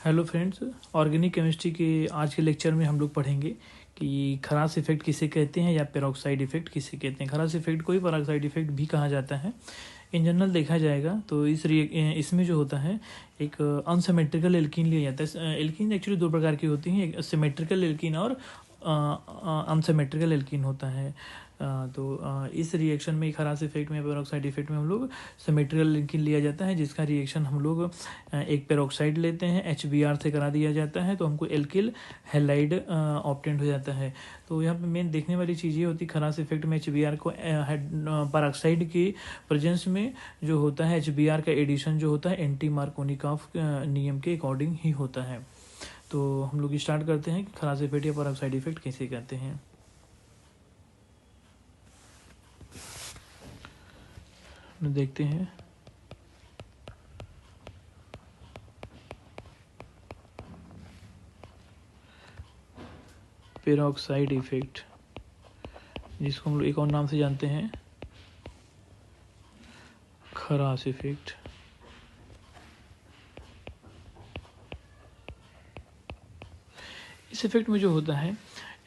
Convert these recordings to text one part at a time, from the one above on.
Hello friends, organic chemistry के आज के लेक्चर में हम लोग पढ़ेंगे कि खरास इफेक्ट किसे कहते हैं या पेरोक्साइड इफेक्ट किसे कहते हैं। खरास इफेक्ट को ही पेरोक्साइड इफेक्ट भी कहा जाता है। इन जनरल देखा जाएगा तो इसमें जो होता है एक अनसिमेट्रिकल एल्कीन लिया जाता है। एल्कीन एक्चुअली दो प्रकार की होती हैं, एक सिमेट्रिकल एल्कीन और अनसिमेट्रिकल एल्कीन होता है। इस रिएक्शन में खरास इफेक्ट में पेरोक्साइड इफेक्ट में हम लोग सिमेट्रिकल एल्कीन लिया जाता है, जिसका रिएक्शन हम लोग एक पेरोक्साइड लेते हैं, HBr से करा दिया जाता है तो हमको एल्किल हैलाइड ऑब्टेंड हो जाता है। तो यहाँ पे मेन देखने वाली चीज़ ये होती है खरास इफेक्ट में HBr को पेरोक्साइड की प्रेजेंस में जो होता है HBr का एडिशन जो होता है एंटी मार्कोनिकॉफ नियम के अकॉर्डिंग ही होता है। तो हम लोग स्टार्ट करते हैं कि खरास इफेक्ट या पेरोक्साइड इफेक्ट कैसे कहते हैं। देखते हैं पेरोक्साइड इफेक्ट, जिसको हम लोग एक और नाम से जानते हैं खरास इफेक्ट। इस इफेक्ट में जो होता है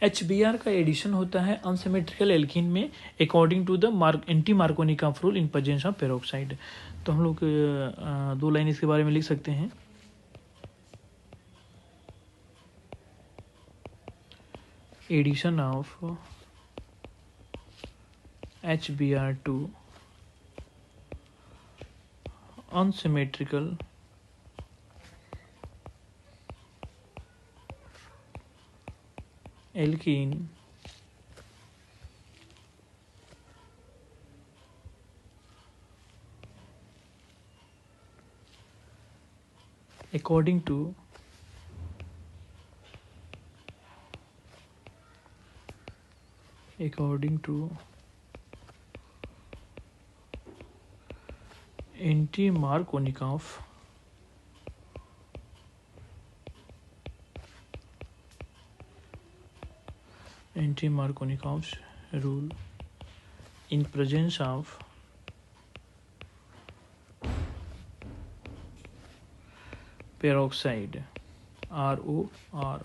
HBr का एडिशन होता है अनसिमेट्रिकल एल्कीन में according to the anti Markovnikov rule in presence of peroxide. तो हम लोग दो लाइन इसके बारे में लिख सकते हैं। Addition of HBr to unsymmetrical alkene according to anti Markovnikov rule in presence of peroxide ROR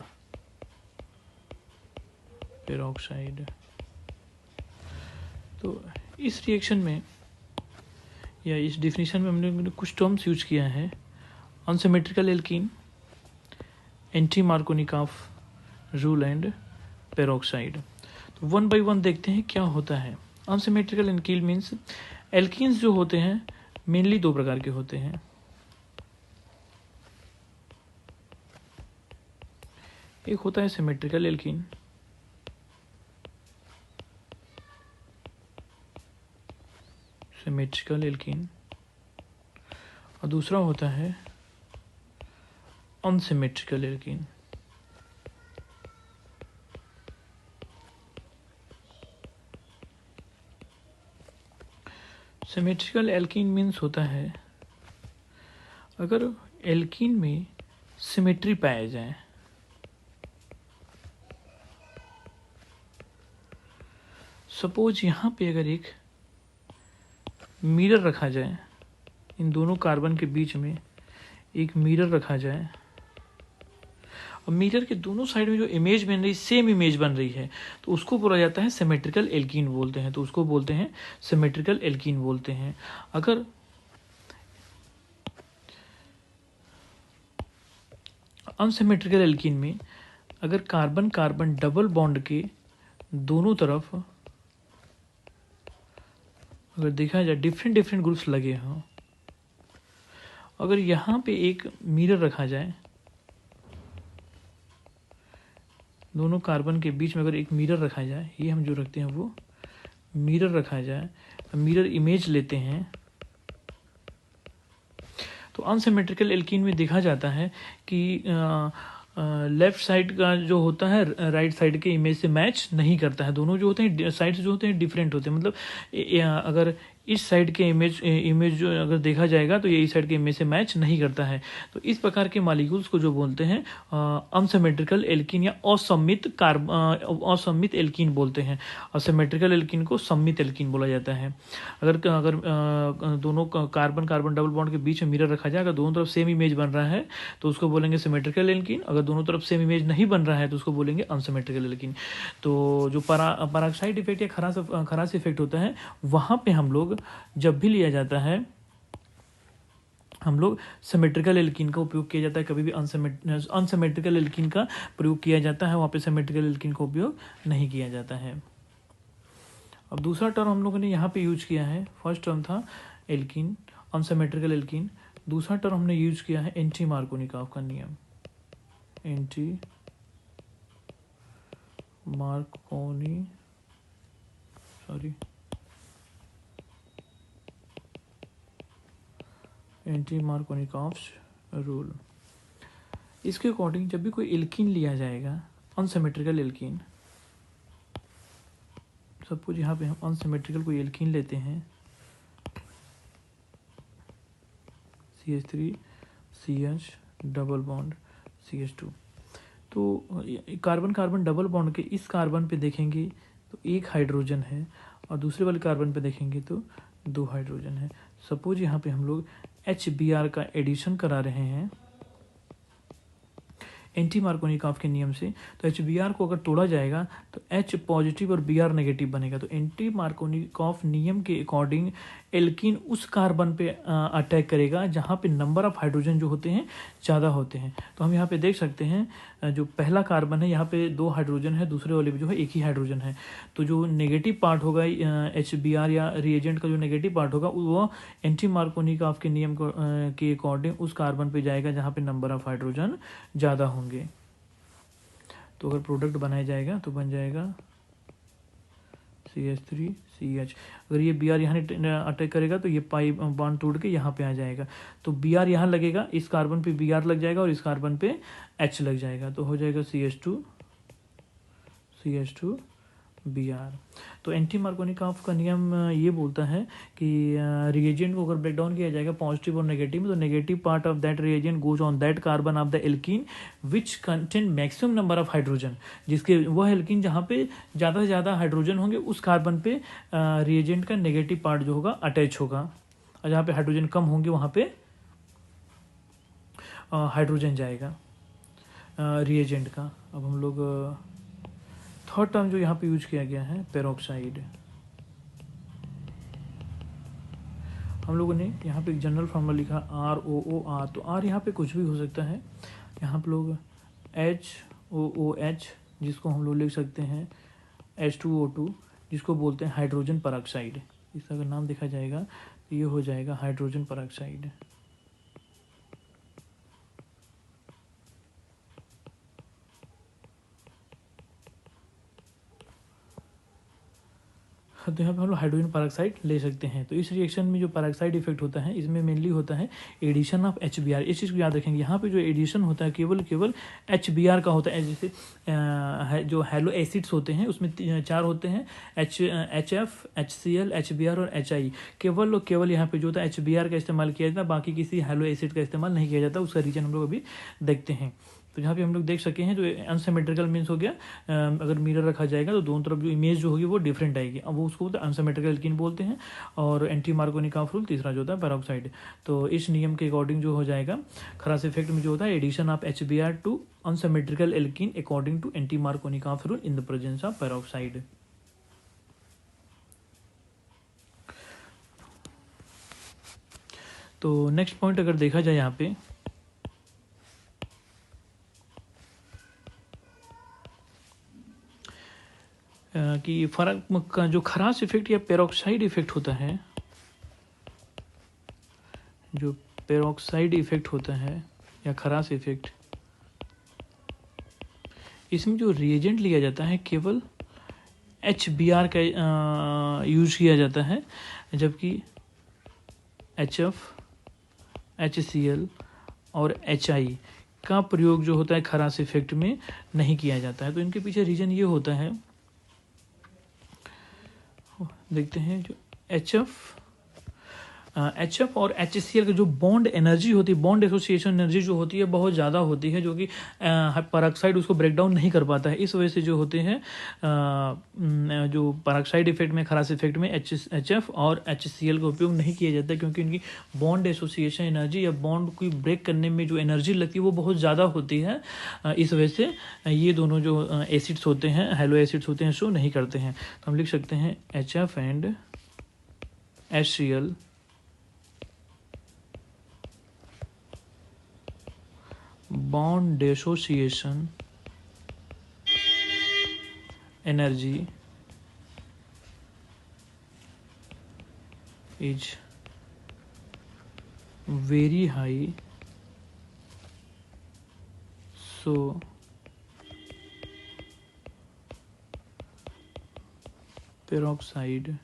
peroxide. तो इस रिएक्शन में या इस डिफिनीशन में हमने कुछ टर्म्स यूज किया है। Unsymmetrical alkene, anti Markovnikov rule and peroxide. तो वन बाय वन देखते हैं क्या होता है। अनसिमेट्रिकल एल्कीन मीन्स एल्कीन्स जो होते हैं मेनली दो प्रकार के होते हैं। एक होता है सिमेट्रिकल एल्कीन, और दूसरा होता है unsymmetrical alkene. Symmetrical alkene means होता है अगर एल्कीन में सिमेट्री पाया जाए, सपोज यहाँ पे अगर एक मिरर रखा जाए, इन दोनों कार्बन के बीच में एक मिरर रखा जाए और मिरर के दोनों साइड में जो इमेज बन रही सेम इमेज बन रही है तो उसको बोला जाता है सिमेट्रिकल एल्कीन बोलते हैं। तो उसको बोलते हैं सिमेट्रिकल एल्कीन बोलते हैं। अगर अनसिमेट्रिकल एल्कीन में अगर कार्बन कार्बन डबल बॉन्ड के दोनों तरफ अगर देखा जाए डिफरेंट ग्रुप्स लगे हों, अगर यहाँ पे एक मिरर रखा जाए, दोनों कार्बन के बीच में अगर एक मिरर रखा जाए, ये हम जो रखते हैं वो मिरर रखा जाए, मिरर इमेज लेते हैं, तो अनसिमेट्रिकल एल्कीन में देखा जाता है कि लेफ्ट साइड का जो होता है राइट साइड के इमेज से मैच नहीं करता है। दोनों जो होते हैं साइड्स जो होते हैं डिफरेंट होते हैं। मतलब अगर इस साइड के इमेज जो अगर देखा जाएगा तो ये इस साइड के इमेज से मैच नहीं करता है। तो इस प्रकार के मॉलिक्यूल्स को जो बोलते हैं अनसिमेट्रिकल एल्कीन या असम्मित एल्कीन बोलते हैं। असिमेट्रिकल एल्कीन को सम्मित एल्कीन बोला जाता है। अगर दोनों कार्बन कार्बन डबल बॉन्ड के बीच में मिरर रखा जाए, अगर दोनों तरफ सेम इमेज बन रहा है तो उसको बोलेंगे सिमेट्रिकल एल्कीन। अगर दोनों तरफ सेम इमेज नहीं बन रहा है तो उसको बोलेंगे अनसिमेट्रिकल एल्कीन। तो जो पेरोक्साइड इफेक्ट या खरास इफेक्ट होता है, वहाँ पे हम लोग जब भी लिया जाता है, हम लोग सिमेट्रिकल एल्कीन का उपयोग किया जाता है। कभी भी अनसिमेट्रिकल एल्कीन का प्रयोग किया जाता है, वहाँ पे सिमेट्रिकल एल्कीन का उपयोग नहीं किया जाता है। अब दूसरा टर्म हम लोगों ने यहाँ पे यूज किया है, फर्स्ट टर्म था एल्कीन, अनसिमेट्रिकल एल्कीन। दूसरा टर्म हमने यूज किया है एंटी मार्कोनिकॉफ का नियम, एंटी मार्कोनिकॉफ्स रूल। इसके अकॉर्डिंग जब भी कोई एल्कीन लिया जाएगा, अनसिमेट्रिकल एल्कीन, सपोज यहाँ पे हम अनसिमेट्रिकल कोई एल्कीन लेते हैं, CH3 CH double bond CH2, तो कार्बन कार्बन डबल बॉन्ड के इस कार्बन पे देखेंगे तो एक हाइड्रोजन है और दूसरे वाले कार्बन पे देखेंगे तो 2 हाइड्रोजन है। सपोज यहाँ पे हम लोग HBr का एडिशन करा रहे हैं एंटी मार्कोनिकॉफ के नियम से, तो HBr को अगर तोड़ा जाएगा तो H पॉजिटिव और Br नेगेटिव बनेगा। तो एंटी मार्कोनिकॉफ नियम के अकॉर्डिंग एल्कीन उस कार्बन पे अटैक करेगा जहाँ पे नंबर ऑफ हाइड्रोजन जो होते हैं ज़्यादा होते हैं। तो हम यहाँ पे देख सकते हैं जो पहला कार्बन है यहाँ पे 2 हाइड्रोजन है, दूसरे वाले में जो है 1 ही हाइड्रोजन है। तो जो नेगेटिव पार्ट होगा HBr या रिएजेंट का जो नेगेटिव पार्ट होगा वो एंटी मार्कोनिकॉफ के नियम के अकॉर्डिंग उस कार्बन पे जाएगा जहाँ पे नंबर ऑफ हाइड्रोजन ज़्यादा होंगे। तो अगर प्रोडक्ट बनाया जाएगा तो बन जाएगा CH3 CH। अगर ये Br यहाँ अटैक करेगा तो ये पाई बॉन्ड तोड़ के यहाँ पे आ जाएगा, तो Br यहाँ लगेगा, इस कार्बन पे Br लग जाएगा और इस कार्बन पे H लग जाएगा, तो हो जाएगा CH2 Br। तो एंटी मार्कोनिकॉफ का नियम ये बोलता है कि रिएजेंट को अगर ब्रेक डाउन किया जाएगा पॉजिटिव और नेगेटिव में, तो negative part of that reagent goes on that carbon of the alkene which contain maximum number of hydrogen. जिसके वह एल्कीन जहाँ पे ज़्यादा से ज़्यादा हाइड्रोजन होंगे उस कार्बन पे रिएजेंट का नेगेटिव पार्ट जो होगा अटैच होगा, और जहाँ पे हाइड्रोजन कम होंगे वहाँ पे हाइड्रोजन जाएगा रिएजेंट का। अब हम लोग थर्ड टर्म जो यहाँ पे यूज किया गया है पेरोक्साइड, हम लोगों ने यहाँ पे एक जनरल फार्मूला लिखा ROOR। तो R यहाँ पे कुछ भी हो सकता है, यहाँ पे लोग HOOH जिसको हम लोग लिख सकते हैं H2O2 जिसको बोलते हैं हाइड्रोजन पेरोक्साइड। इसका अगर नाम देखा जाएगा तो ये हो जाएगा हाइड्रोजन पेरोक्साइड। तो यहाँ पे हम लोग हाइड्रोजन पेरोक्साइड ले सकते हैं। तो इस रिएक्शन में जो पेरोक्साइड इफेक्ट होता है इसमें मेनली होता है एडिशन ऑफ HBr। इस चीज़ को याद रखेंगे, यहाँ पे जो एडिशन होता है केवल HBr का होता है। जैसे जो हैलो एसिड्स होते हैं उसमें 4 होते हैं, HF HCl HBr और HI। केवल यहाँ पे जो होता है HBr का इस्तेमाल किया जाता है, बाकी किसी हैलो एसिड का इस्तेमाल नहीं किया जाता। उसका रीजन हम लोग अभी देखते हैं। तो यहाँ पे हम लोग देख सके हैं जो अनसिमेट्रिकल मीन्स हो गया, अगर मिरर रखा जाएगा तो दोनों तरफ जो इमेज जो होगी वो डिफरेंट आएगी, अब वो उसको अनसिमेट्रिकल एल्कीन बोलते हैं। और एंटी मार्कोनिकॉफ रूल तीसरा जो होता है पेरोक्साइड। तो इस नियम के अकॉर्डिंग जो हो जाएगा खरास इफेक्ट में जो होता है addition of HBr to unsymmetrical alkene according to anti Markovnikov rule in the presence of peroxide. तो नेक्स्ट पॉइंट अगर देखा जाए यहाँ पे कि फर्क का जो खरास इफेक्ट या पेरोक्साइड इफेक्ट होता है, जो पेरोक्साइड इफेक्ट होता है या खरास इफेक्ट, इसमें जो रिएजेंट लिया जाता है केवल HBr का यूज किया जाता है, जबकि HF HCl और HI का प्रयोग जो होता है खरास इफेक्ट में नहीं किया जाता है। तो इनके पीछे रीजन ये होता है, देखते हैं जो HF HF और HCl का जो बॉन्ड एनर्जी होती है, बॉन्ड एसोसिएशन एनर्जी जो होती है बहुत ज़्यादा होती है, जो कि पेरोक्साइड उसको ब्रेक डाउन नहीं कर पाता है। इस वजह से जो होते हैं जो पेरोक्साइड इफेक्ट में, खरास इफेक्ट में HF और HCl का उपयोग नहीं किया जाता, क्योंकि उनकी बॉन्ड एसोसिएशन एनर्जी या बॉन्ड को ब्रेक करने में जो एनर्जी लगती है वो बहुत ज़्यादा होती है। इस वजह से ये दोनों जो एसिड्स होते हैं, हेलो एसिड्स होते हैं, शो नहीं करते हैं। तो हम लिख सकते हैं HF and HCl bond dissociation energy is very high, so peroxide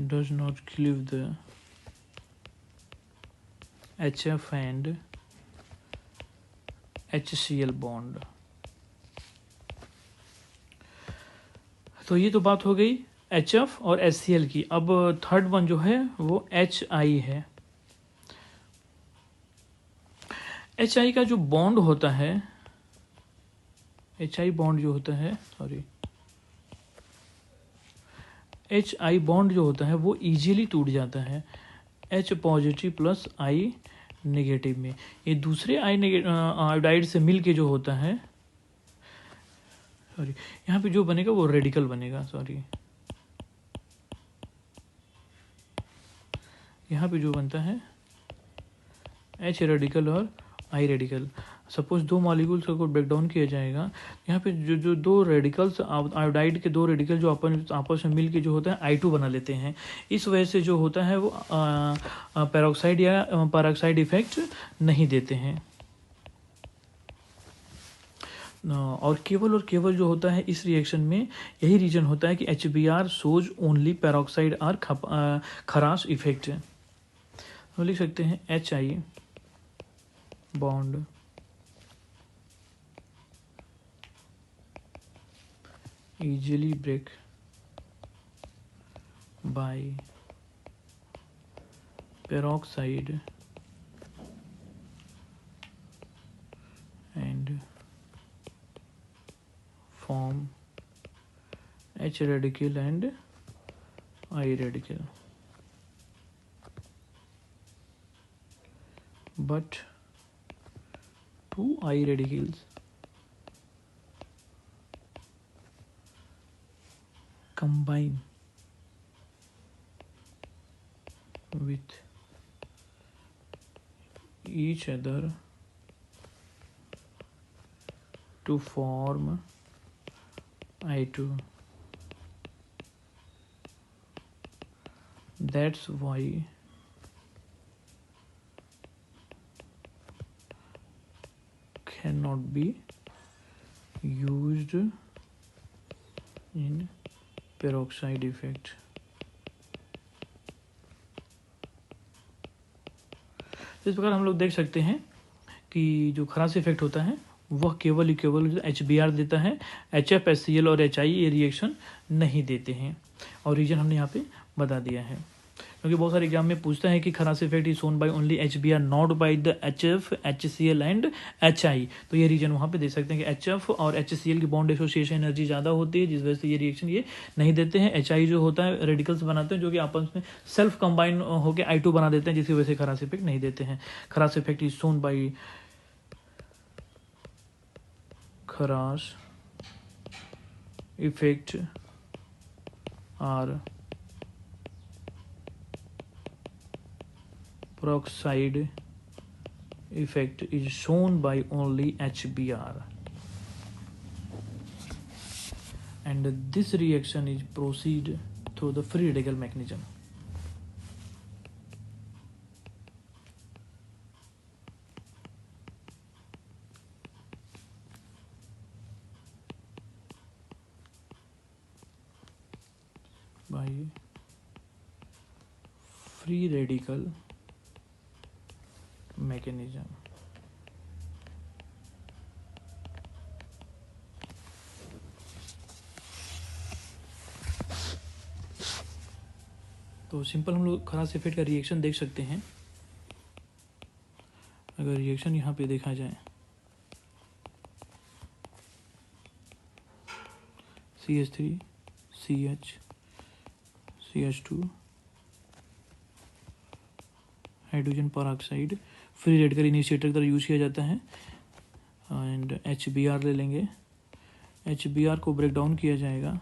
does not cleave the HF and HCl bond। तो ये तो बात हो गई HF और HCl की। अब थर्ड वन जो है वो HI है। HI का जो बॉन्ड होता है, HI बॉन्ड जो होता है, HI बॉन्ड जो होता है वो इजीली टूट जाता है H positive plus I negative में। ये दूसरे आयोडाइड से मिल के जो होता है, यहाँ पे जो बनेगा वो रेडिकल बनेगा, यहाँ पे जो बनता है H रेडिकल और I रेडिकल। सपोज दो मॉलिक्यूल्स को ब्रेक डाउन किया जाएगा, यहाँ पे जो दो रेडिकल्स, आयोडाइड के दो रेडिकल जो आपस में मिल के जो होता है I2 बना लेते हैं। इस वजह से जो होता है वो पेरोक्साइड या पेरोक्साइड इफेक्ट नहीं देते हैं। और केवल जो होता है इस रिएक्शन में यही रीजन होता है कि HBr सोज ओनली पेरोक्साइड और खराश इफेक्ट। हम लिख सकते हैं HI bond easily break by peroxide and form H radical and I radical, but two I radicals combine with each other to form I2. That's why cannot be used in peroxide effect। इस प्रकार हम लोग देख सकते हैं कि जो खराश इफेक्ट होता है वह केवल HBr देता है, HF, HCl और HI ये रिएक्शन नहीं देते हैं। और रीजन हमने यहाँ पे बता दिया है, क्योंकि बहुत सारे एग्जाम में पूछता है कि खराश effect is shown by only HBr not by the HF, HCl and HI। तो ये रीजन वहाँ पे दे सकते हैं कि HF और HCl की बॉन्ड एसोसिएशन एनर्जी ज़्यादा होती है, जिस वजह से ये रिएक्शन ये नहीं देते हैं। HI जो होता है रेडिकल्स बनाते हैं जो कि आपस में सेल्फ कंबाइन होकर I2 बना देते हैं, जिसकी वजह से खराश इफेक्ट नहीं देते हैं। Kharasch effect is shown by Kharasch effect are peroxide effect is shown by only HBr, and this reaction is proceed through the free radical mechanism। by free radical mechanism। तो सिंपल हम लोग खरास effect का reaction देख सकते हैं। अगर reaction यहाँ पे देखा जाए, CH3 CH CH2 हाइड्रोजन पर ऑक्साइड फ्री रेडिकल इनिशिएटर की तरह यूज किया जाता है। एंड HBr ले लेंगे। HBr को ब्रेक डाउन किया जाएगा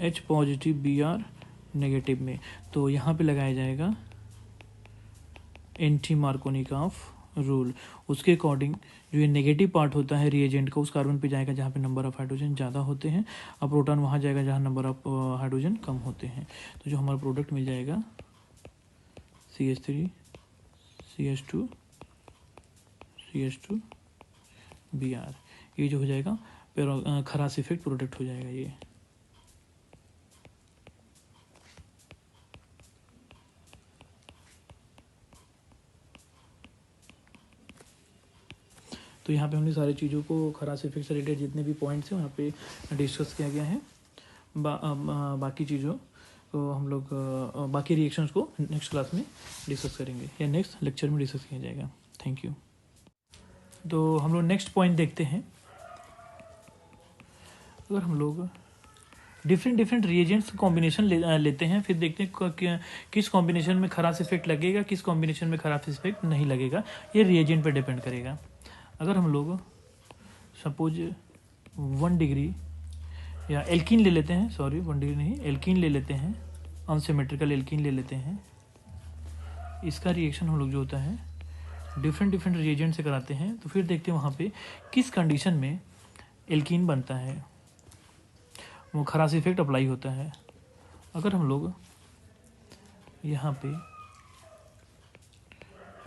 H पॉजिटिव Br नेगेटिव में, तो यहाँ पे लगाया जाएगा एंटी मार्कोनिकॉफ रूल। उसके अकॉर्डिंग जो ये नेगेटिव पार्ट होता है रिएजेंट का, उस कार्बन पे जाएगा जहाँ पे नंबर ऑफ हाइड्रोजन ज़्यादा होते हैं, और प्रोटॉन वहाँ जाएगा जहाँ नंबर ऑफ हाइड्रोजन कम होते हैं। तो जो हमारा प्रोडक्ट मिल जाएगा CH3 CH2 CH2 Br, ये जो हो जाएगा खरास इफेक्ट प्रोडक्ट हो जाएगा ये। तो यहाँ पे हमने सारी चीज़ों को खरास इफेक्ट से रिलेटेड जितने भी पॉइंट्स हैं वहाँ पे डिस्कस किया गया है। बाकी चीज़ों को हम लोग बाकी रिएक्शंस को नेक्स्ट क्लास में डिस्कस करेंगे या नेक्स्ट लेक्चर में डिस्कस किया जाएगा। Thank you. तो हम लोग नेक्स्ट पॉइंट देखते हैं। अगर हम लोग डिफरेंट रिएजेंट्स कॉम्बिनेशन लेते हैं, फिर देखते हैं किस कॉम्बिनेशन में खरास इफेक्ट लगेगा, किस कॉम्बिनेशन में खरास इफेक्ट नहीं लगेगा, ये रिएजेंट पे डिपेंड करेगा। अगर हम लोग सपोज 1 डिग्री या एल्कीन ले लेते हैं, सॉरी 1 डिग्री नहीं, एल्कीन ले लेते हैं, अनसिमेट्रिकल एल्कीन ले लेते हैं, इसका रिएक्शन हम लोग जो होता है डिफरेंट रिएजेंट से कराते हैं, तो फिर देखते हैं वहाँ पे किस कंडीशन में एल्कीन बनता है, वो खरास इफेक्ट अप्लाई होता है। अगर हम लोग यहाँ पे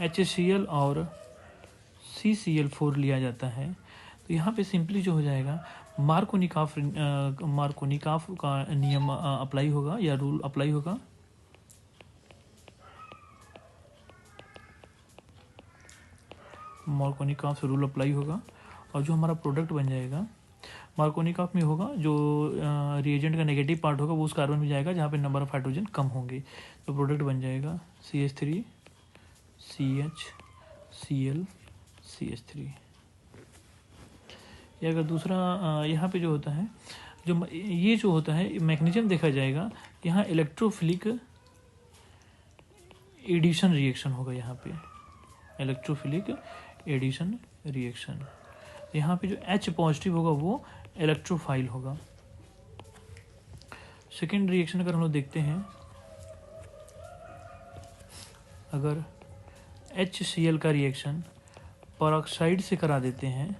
HCl और CCl4 लिया जाता है, तो यहाँ पे सिंपली जो हो जाएगा मार्कोनिकॉफ का नियम अप्लाई होगा या रूल अप्लाई होगा। मार्कोनिकॉफ रूल अप्लाई होगा और जो हमारा प्रोडक्ट बन जाएगा मार्कोनिकॉफ में होगा, जो रिएजेंट का नेगेटिव पार्ट होगा वो उस कार्बन में जाएगा जहाँ पे नंबर ऑफ हाइड्रोजन कम होंगे, तो प्रोडक्ट बन जाएगा CH3 CH Cl CH3। या अगर दूसरा यहाँ पे जो होता है, जो ये जो होता है मैकेनिज्म देखा जाएगा, यहाँ इलेक्ट्रोफिलिक एडिशन रिएक्शन होगा, यहाँ पे इलेक्ट्रोफिलिक एडिशन रिएक्शन। यहाँ पे जो H पॉजिटिव होगा वो इलेक्ट्रोफाइल होगा। सेकेंड रिएक्शन अगर हम लोग देखते हैं, अगर HCl का रिएक्शन परऑक्साइड से करा देते हैं,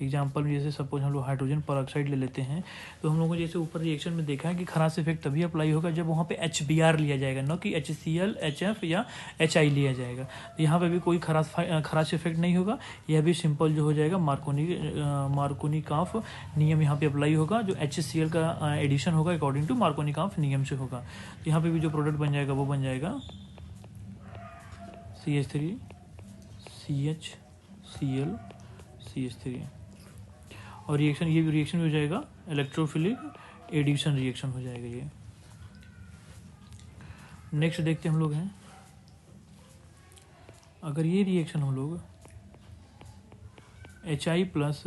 एग्जाम्पल में जैसे सपोज हम लोग हाइड्रोजन परऑक्साइड ले लेते हैं, तो हम लोगों को जैसे ऊपर रिएक्शन में देखा है कि खरास इफेक्ट तभी अप्लाई होगा जब वहाँ पे HBr लिया जाएगा, न कि HCl HF या HI लिया जाएगा। तो यहाँ पे भी कोई खरास इफेक्ट नहीं होगा, यह भी सिंपल जो हो जाएगा मार्कोनिकॉफ नियम यहाँ पे अप्लाई होगा, जो HCl का एडिशन होगा अकॉर्डिंग टू मार्कोनिकॉफ नियम से होगा। तो यहाँ पे भी जो प्रोडक्ट बन जाएगा वो बन जाएगा CH3 CH Cl CH3, और रिएक्शन ये रिएक्शन हो जाएगा इलेक्ट्रोफिलिक एडिशन रिएक्शन हो जाएगा ये। नेक्स्ट देखते हम लोग हैं, अगर ये रिएक्शन हम लोग HI प्लस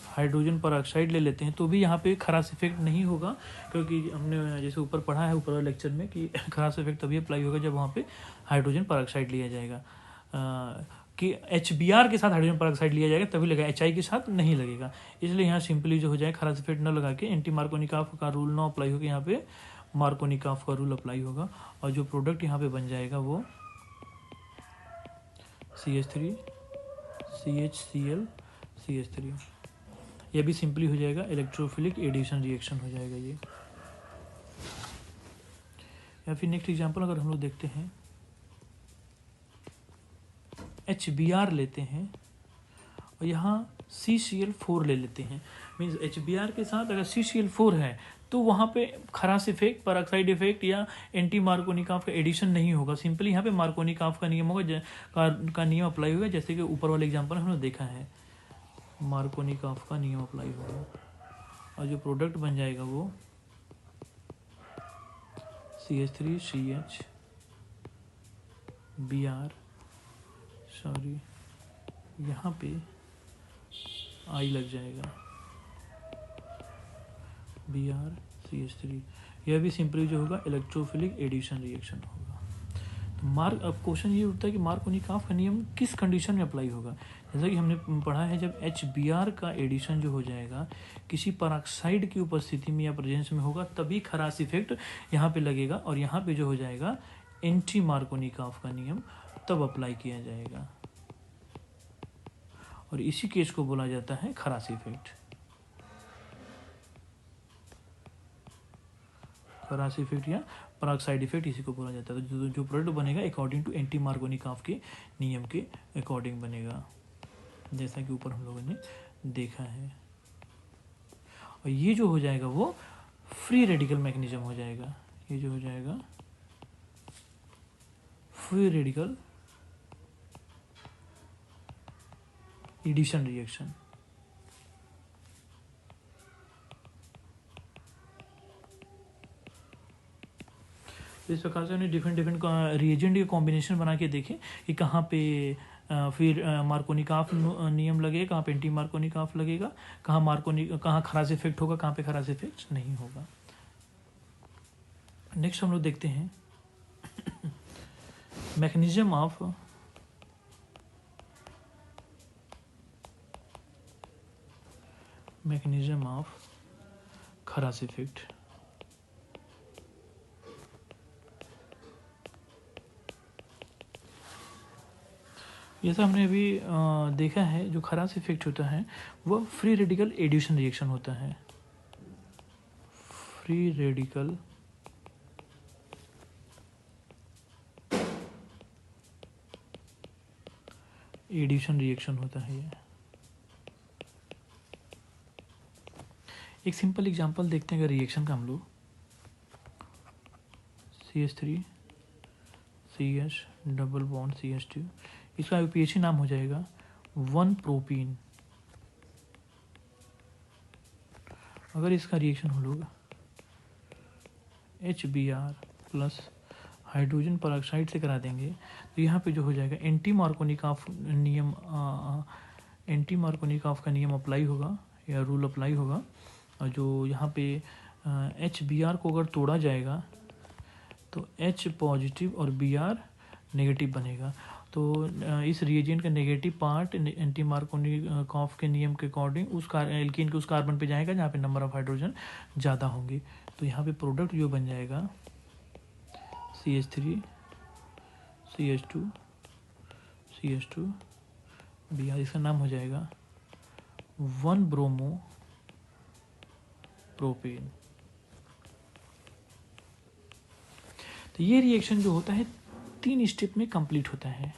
हाइड्रोजन परऑक्साइड ले लेते हैं, तो भी यहाँ पे खरास इफेक्ट नहीं होगा, क्योंकि हमने जैसे ऊपर पढ़ा है ऊपर वाले लेक्चर में कि खरास इफेक्ट तभी अप्लाई होगा जब वहाँ पे हाइड्रोजन परऑक्साइड लिया जाएगा, कि HBr के साथ हाइड्रोजन परऑक्साइड लिया जाएगा तभी लगेगा, HI के साथ नहीं लगेगा। इसलिए यहाँ सिंपली जो हो जाए खरास इफेक्ट न लगा के एंटी मार्कोनिकॉफ का रूल ना अप्लाई होगा, यहाँ पे मार्कोनिकॉफ का रूल अप्लाई होगा, और जो प्रोडक्ट यहाँ पे बन जाएगा वो CH3 CHCl CH3। यह भी सिंपली हो जाएगा इलेक्ट्रोफिलिक एडिशन रिएक्शन हो जाएगा ये। या फिर नेक्स्ट एग्जांपल अगर हम लोग देखते हैं, HBr लेते हैं और यहाँ CCl4 ले लेते हैं, मीन्स HBr के साथ अगर CCl4 है तो वहाँ पे खरास इफेक्ट, परऑक्साइड इफेक्ट या एंटी मार्कोनिकॉफ का एडिशन नहीं होगा, सिंपली यहाँ पे मार्कोनिकॉफ का नियम होगा, का नियम अप्लाई होगा, जैसे कि ऊपर वाले एग्जांपल हमने देखा है, मार्कोनिकॉफ का नियम अप्लाई होगा और जो प्रोडक्ट बन जाएगा वो CH3 CH Br, सॉरी यहाँ पे I लग जाएगा, Br CH3। यह भी सिंपली जो होगा इलेक्ट्रोफिलिक एडिशन रिएक्शन होगा। तो मार्क, अब क्वेश्चन ये उठता है कि मार्कोनिकॉफ का नियम किस कंडीशन में अप्लाई होगा। जैसा कि हमने पढ़ा है, जब HBr का एडिशन जो हो जाएगा किसी पराक्साइड की उपस्थिति में या प्रेजेंस में होगा तभी खरास इफेक्ट यहाँ पे लगेगा, और यहाँ पे जो हो जाएगा एंटी मार्कोनिकॉफ का नियम तब अप्लाई किया जाएगा, और इसी केस को बोला जाता है खरास इफेक्ट। खरास इफेक्ट या पराक्साइड इफेक्ट इसी को बोला जाता है। तो जो प्रोडक्ट बनेगा अकॉर्डिंग टू एंटी मार्कोनिकॉफ के नियम के अकॉर्डिंग बनेगा, जैसा कि ऊपर हम लोगों ने देखा है। और ये जो हो जाएगा वो फ्री रेडिकल मैकेनिज्म हो जाएगा। ये जो हो जाएगा फ्री रेडिकल एडिशन रिएक्शन। इस प्रकार से हमने डिफरेंट रिएजेंट के कॉम्बिनेशन बना के देखे कि कहाँ पे फिर मार्कोनिकॉफ नियम लगेगा, कहाँ पे एंटी मार्कोनिकॉफ लगेगा, कहाँ खरास इफेक्ट होगा, कहाँ पे खरास इफेक्ट नहीं होगा। नेक्स्ट हम लोग देखते हैं मैकेनिज्म ऑफ खरास इफेक्ट। जैसा हमने अभी देखा है, जो खरास इफेक्ट होता है वो फ्री रेडिकल एडिशन रिएक्शन होता है। फ्री रेडिकल एडिशन रिएक्शन होता है। ये एक सिंपल एग्जांपल देखते हैं अगर रिएक्शन का हम लोग, CH3 CH double bond CH2, इसका पीएचई नाम हो जाएगा 1 प्रोपीन। अगर इसका रिएक्शन हो लोग HBr प्लस हाइड्रोजन परऑक्साइड से करा देंगे तो यहाँ पे जो हो जाएगा एंटी मार्कोनिकॉफ का नियम अप्लाई होगा या रूल अप्लाई होगा। और जो यहाँ पे HBr को अगर तोड़ा जाएगा तो H पॉजिटिव और Br नेगेटिव बनेगा। तो इस रिएजेंट का नेगेटिव पार्ट एंटी मार्कोनिकॉफ के नियम के अकॉर्डिंग उस एल्कीन के उस कार्बन पे जाएगा जहाँ पे नंबर ऑफ हाइड्रोजन ज़्यादा होंगे। तो यहाँ पे प्रोडक्ट जो बन जाएगा CH3 CH2 CH2 Br, इसका नाम हो जाएगा 1 ब्रोमो प्रोपेन। तो ये रिएक्शन जो होता है 3 स्टेप में कंप्लीट होता है।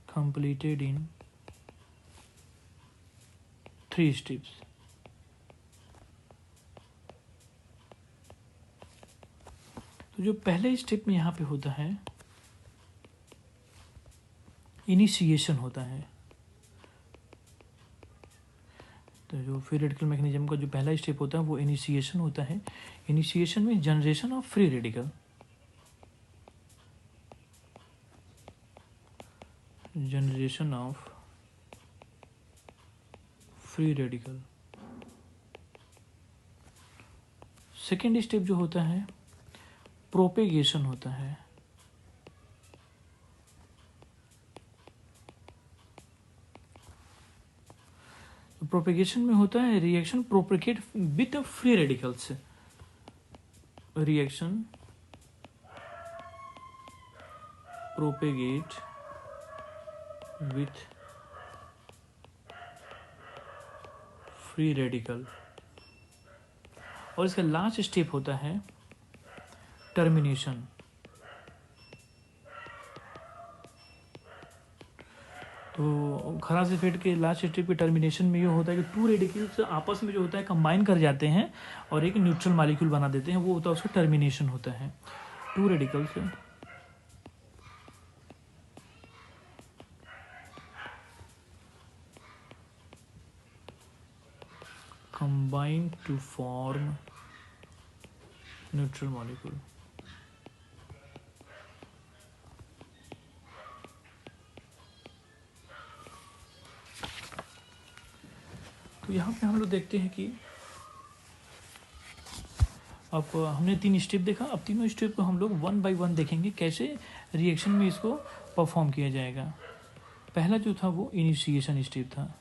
Completed in 3 steps. तो जो पहले स्टेप में यहाँ पे होता है इनिशिएशन होता है। तो जो फ्री रेडिकल मैकेनिज्म का जो पहला स्टेप होता है वो इनिशिएशन होता है। इनिशिएशन में generation of free radical, generation of free radical. Second step जो होता है प्रोपेगेशन होता है। प्रोपेगेशन में होता है reaction propagate with free radicals. Reaction propagate with free radical. और इसका लास्ट स्टेप होता है टर्मिनेशन। तो खरास इफेक्ट के लास्ट स्टेप के टर्मिनेशन में ये होता है कि 2 रेडिकल्स आपस में जो होता है कंबाइन कर जाते हैं और एक न्यूट्रल मॉलिक्यूल बना देते हैं, वो होता है उसका टर्मिनेशन होता है। 2 radicals combine to form neutral molecule. तो यहाँ पे हम लोग देखते हैं कि अब हमने 3 स्टेप देखा। अब तीनों स्टेप को हम लोग 1 बाय 1 देखेंगे कैसे रिएक्शन में इसको परफॉर्म किया जाएगा। पहला जो था वो इनिशिएशन स्टेप था।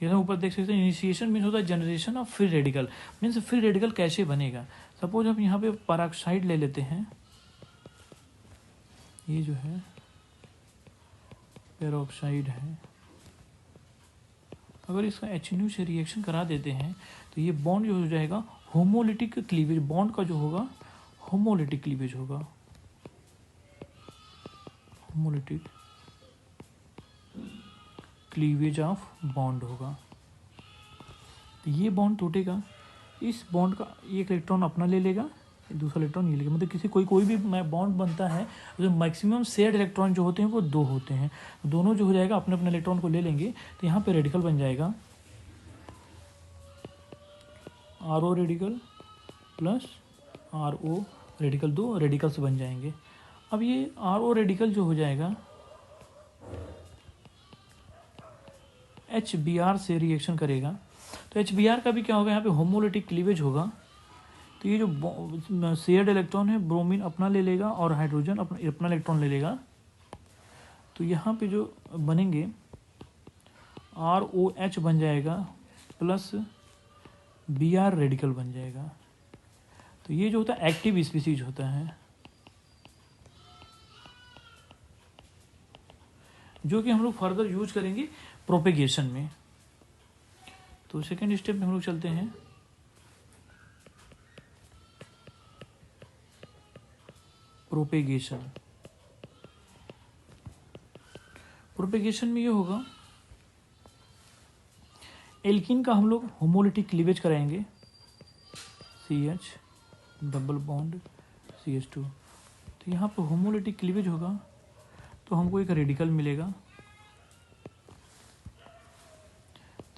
यहाँ ऊपर देख सकते हैं इनिशिएशन मीन्स होता है generation of free radical. Means free radical कैसे बनेगा। सपोज हम यहाँ पे पेरोक्साइड ले लेते हैं, ये जो है पेरोक्साइड है। अगर इसका HNO से रिएक्शन करा देते हैं तो ये बॉन्ड जो हो जाएगा होमोलिटिक क्लीवेज। बॉन्ड का जो होगा होमोलिटिक क्लीवेज होगा, होमोलिटिक क्लीवेज ऑफ बॉन्ड होगा। तो ये बॉन्ड टूटेगा, इस बॉन्ड का एक इलेक्ट्रॉन अपना ले लेगा, दूसरा इलेक्ट्रॉन ये लेगा। मतलब किसी कोई भी बॉन्ड बनता है तो मैक्सिमम शेयर्ड इलेक्ट्रॉन जो होते हैं वो 2 होते हैं। दोनों जो हो जाएगा अपने अपने इलेक्ट्रॉन को ले लेंगे तो यहाँ पे रेडिकल बन जाएगा RO radical plus RO radical, 2 radicals बन जाएंगे। अब ये RO रेडिकल जो हो जाएगा HBr से रिएक्शन करेगा। तो HBr का भी क्या होगा, यहाँ पे होमोलिटिक क्लीवेज होगा। तो ये जो शेयर्ड इलेक्ट्रॉन है ब्रोमीन अपना ले लेगा और हाइड्रोजन अपना इलेक्ट्रॉन ले लेगा। तो यहाँ पे जो बनेंगे ROH बन जाएगा प्लस Br रेडिकल बन जाएगा। तो ये जो होता है एक्टिव स्पीसीज होता है, जो कि हम लोग फर्दर यूज करेंगे प्रोपेगेशन में। तो सेकेंड स्टेप में हम लोग चलते हैं। प्रोपेगेशन। प्रोपेगेशन में ये होगा एल्कीन का हम लोग होमोलिटिक क्लीवेज कराएंगे, CH डबल बॉन्ड CH2। तो यहाँ पर होमोलिटिक क्लीवेज होगा तो हमको एक रेडिकल मिलेगा।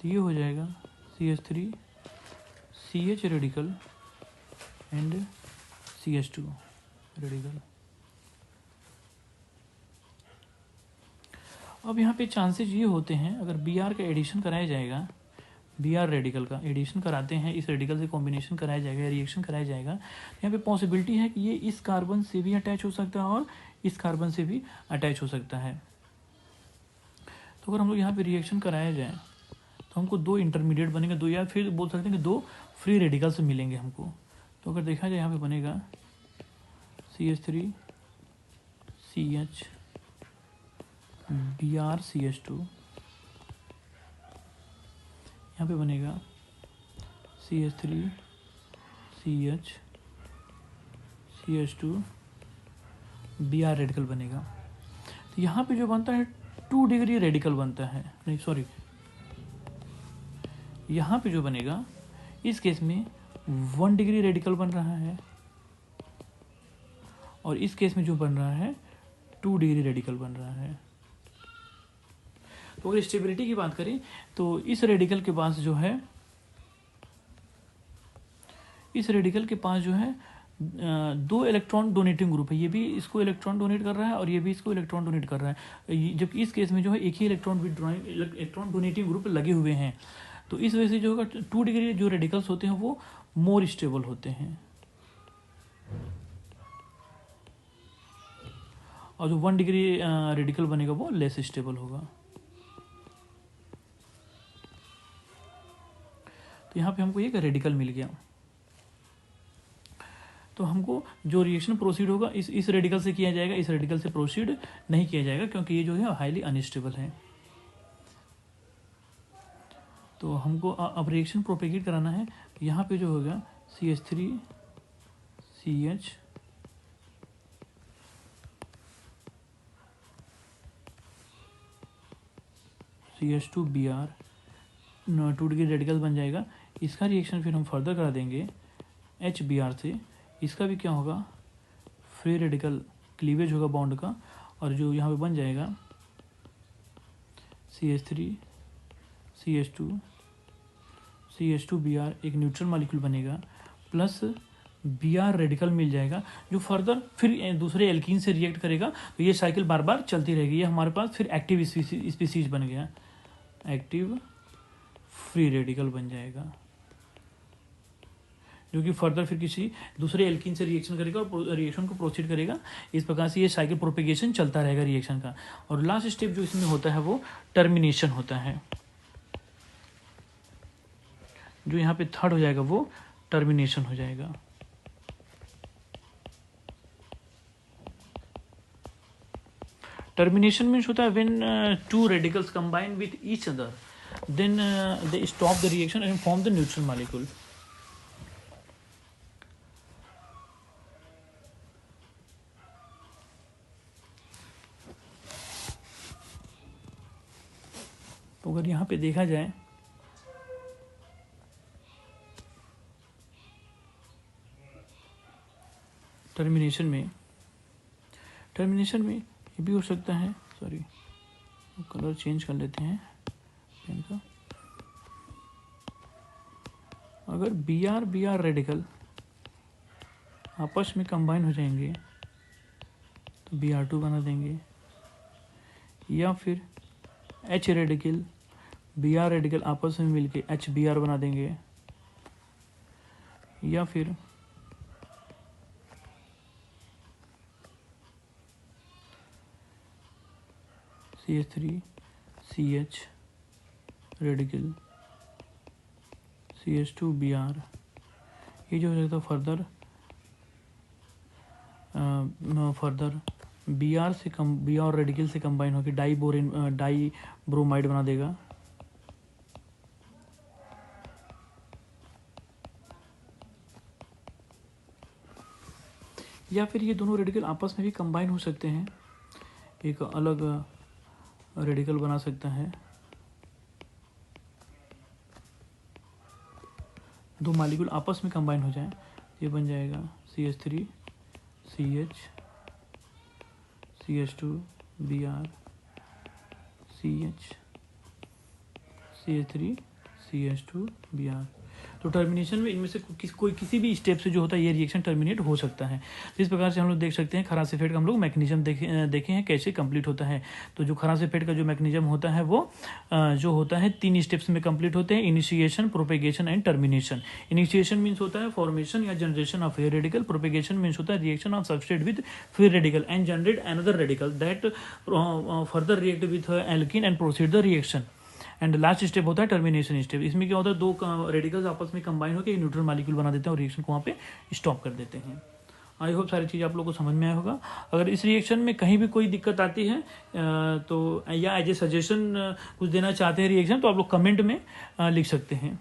तो ये हो जाएगा CH3 CH radical and CH2 radical. अब यहाँ पे चांसेस ये होते हैं अगर Br का एडिशन कराया जाएगा, Br रेडिकल का एडिशन कराते हैं, इस रेडिकल से कॉम्बिनेशन कराया जाएगा, रिएक्शन कराया जाएगा, यहाँ पे पॉसिबिलिटी है कि ये इस कार्बन से भी अटैच हो सकता है और इस कार्बन से भी अटैच हो सकता है। तो अगर हम लोग यहाँ पे रिएक्शन कराया जाए तो हमको 2 इंटरमीडिएट बनेंगे, 2 या फिर बोल सकते हैं कि 2 फ्री रेडिकल्स मिलेंगे हमको। तो अगर देखा जाए यहाँ पे बनेगा CH3 CH Br CH2, यहाँ पे बनेगा CH3 CH CH2 Br radical बनेगा। तो यहाँ पे जो बनता है 2 डिग्री रेडिकल बनता है, नहीं सॉरी, यहाँ पे जो बनेगा इस केस में 1 डिग्री रेडिकल बन रहा है और इस केस में जो बन रहा है 2 डिग्री रेडिकल बन रहा है। तो अगर स्टेबिलिटी की बात करें तो इस रेडिकल के पास जो है, इस रेडिकल के पास जो है 2 इलेक्ट्रॉन डोनेटिंग ग्रुप है। ये भी इसको इलेक्ट्रॉन डोनेट कर रहा है और ये भी इसको इलेक्ट्रॉन डोनेट कर रहा है, जबकि इस केस में जो है एक ही इलेक्ट्रॉन डोनेटिंग ग्रुप लगे हुए हैं। तो इस वजह से जो होगा 2 डिग्री जो रेडिकल्स होते हैं वो मोर स्टेबल होते हैं और जो 1 डिग्री रेडिकल बनेगा वो लेस स्टेबल होगा। तो यहाँ पे हमको एक रेडिकल मिल गया। तो हमको जो रिएक्शन प्रोसीड होगा इस रेडिकल से किया जाएगा, इस रेडिकल से प्रोसीड नहीं किया जाएगा क्योंकि ये जो है हाईली अनस्टेबल है। तो हमको अब रिएक्शन प्रोपेगेट कराना है। यहाँ पे जो होगा CH3 CH CH2 Br 2 degree radical बन जाएगा। इसका रिएक्शन फिर हम फर्दर करा देंगे HBr से। इसका भी क्या होगा, फ्री रेडिकल क्लीवेज होगा बॉन्ड का और जो यहाँ पे बन जाएगा CH3 CH2 CH2Br एक न्यूट्रल मॉलिक्यूल बनेगा प्लस Br रेडिकल मिल जाएगा, जो फर्दर फिर दूसरे एल्कीन से रिएक्ट करेगा। तो ये साइकिल बार बार चलती रहेगी। ये हमारे पास फिर एक्टिव स्पीसीज बन गया, एक्टिव फ्री रेडिकल बन जाएगा, जो कि फर्दर फिर किसी दूसरे एल्कीन से रिएक्शन करेगा और रिएक्शन को प्रोसीड करेगा। इस प्रकार से ये साइकिल प्रोपेगेशन चलता रहेगा रिएक्शन का। और लास्ट स्टेप जो इसमें होता है वो टर्मिनेशन होता है। जो यहाँ पे थर्ड हो जाएगा वो टर्मिनेशन हो जाएगा। टर्मिनेशन मीन्स होता है when two radicals combine with each other, then they stop the reaction and form the neutral molecule. तो अगर यहाँ पे देखा जाए टर्मिनेशन में ये भी हो सकता है, सॉरी कलर चेंज कर लेते हैं पेन का। अगर Br रेडिकल आपस में कंबाइन हो जाएंगे तो Br2 बना देंगे, या फिर H रेडिकल Br रेडिकल आपस में मिलके HBr बना देंगे, या फिर CH3 CH रेडिकल CH2Br, ये जो हो जाता फर्दर Br रेडिकल से कंबाइन होकर डाई ब्रोमाइड बना देगा, या फिर ये दोनों रेडिकल आपस में भी कंबाइन हो सकते हैं, एक अलग रेडिकल बना सकता है। दो मॉलिक्यूल आपस में कंबाइन हो जाए, ये बन जाएगा CH3 CH CH2Br CH CH3 CH2Br। तो टर्मिनेशन में इनमें से कोई किसी भी स्टेप से जो होता है ये रिएक्शन टर्मिनेट हो सकता है। तो इस प्रकार से हम लोग देख सकते हैं खरास इफेक्ट का हम लोग मैकेनिज्म देखे हैं कैसे कंप्लीट होता है। तो जो खरास इफेक्ट का जो मैकेनिज्म होता है वो जो होता है 3 स्टेप्स में कंप्लीट होते हैं, initiation, propagation and termination. Initiation means होता है फॉर्मेशन या generation of free radical, propagation means होता है reaction of substrate with free radical and generate another radical that further react with alkene and proceed the reaction. And last step होता है termination step. इसमें क्या होता है, दो रेडिकल्स आपस में कंबाइन होकर एक न्यूट्रल मॉलिक्यूल बना देते हैं और रिएक्शन को वहाँ पे स्टॉप कर देते हैं। आई होप सारी चीज़ आप लोगों को समझ में आया होगा। अगर इस रिएक्शन में कहीं भी कोई दिक्कत आती है तो या एज ए सजेशन कुछ देना चाहते हैं रिएक्शन, तो आप लोग कमेंट में लिख सकते हैं।